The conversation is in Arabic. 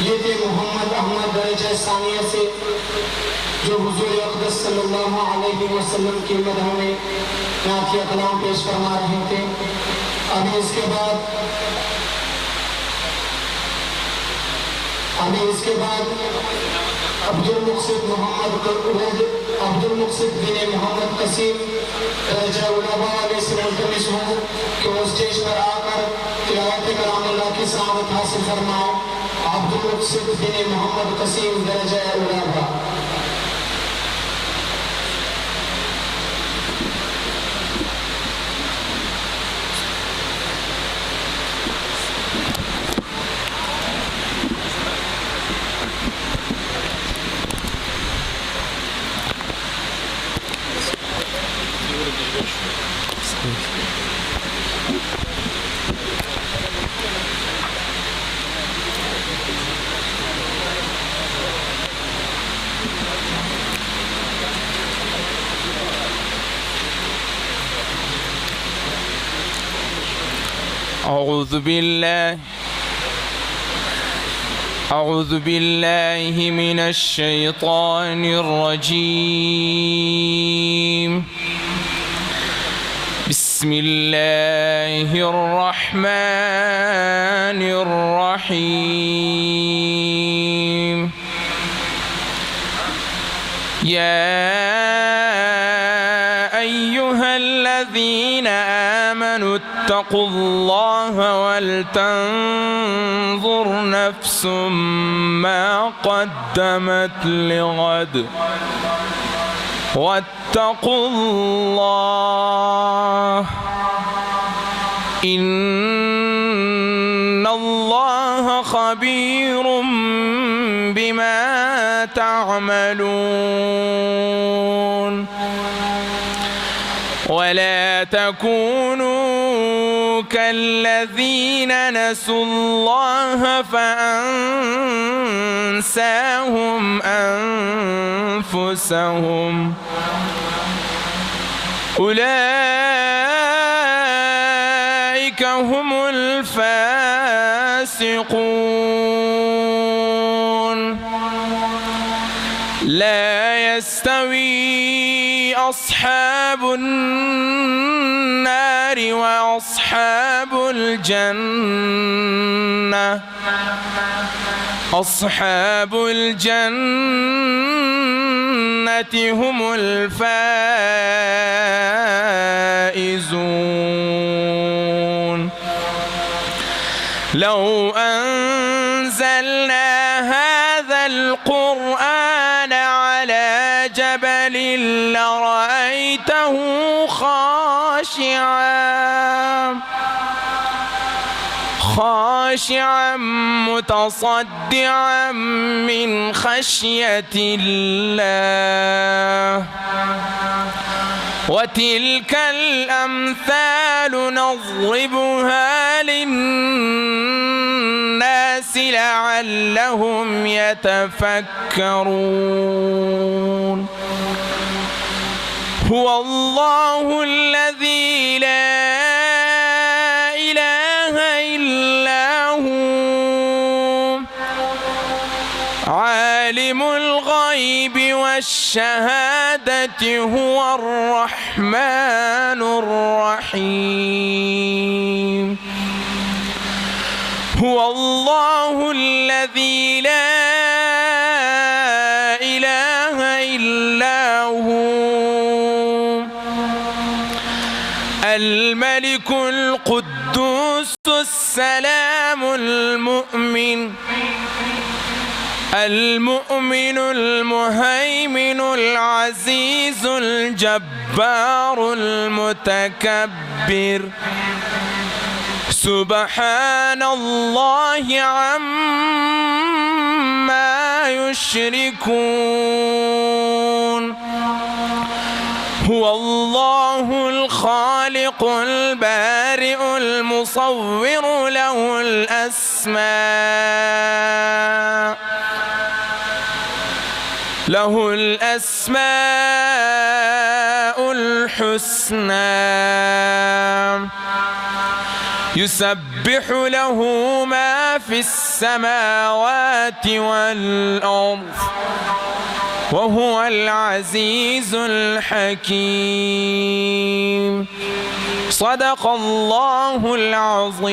ये थे मोहम्मद अहमद दरजा सानिया से जो हुजूर अक़दस सल्लल्लाहु अलैहि वसल्लम की मदह में नातिया कलाम पेश फरमा रहे थे। अभी इसके बाद अब्दुल मुक़सिद बिन मोहम्मद कसीम दरजा उलमा वाले से मुल्तमिस हूँ कि वो स्टेज पर आकर तिलावत कलामुल्लाह की सआदत हासिल फरमाए। अब्दुल मुक़सिद बिन मोहम्मद कसीम दरजा उलमा। أعوذ بالله من الشيطان الرجيم. بسم الله الرحمن الرحيم. يا أيها الذين آمنوا اتقوا الله ولتنظر نفس ما قدمت لغد واتقوا الله إن الله خبير بما تعملون. ولا تكونوا كالذين نسوا الله فأنساهم أنفسهم أولئك هم الفاسقون. لا يستوي أصحاب النار وأصحاب الجنة. أصحاب الجنة هم الفائزون. لو أنزلنا هذا القرآن على جبل لرأيته خاشعا متصدعا من خشية الله. وتلك الأمثال نضربها للناس لعلهم يتفكرون. هو الله الذي لا إله إلا هو عالم الغيب والشهادة هو الرحمن الرحيم. هو الله الذي لا إله إلا هو الملك القدوس السلام المؤمن المهيمن العزيز الجبار المتكبر. سبحان الله عما يشركون. هو الله الخالق البارئ المصور له الأسماء الحسنى. يسبح له ما ما في السماوات والأرض وهو العزيز الحكيم. صدق الله العظيم.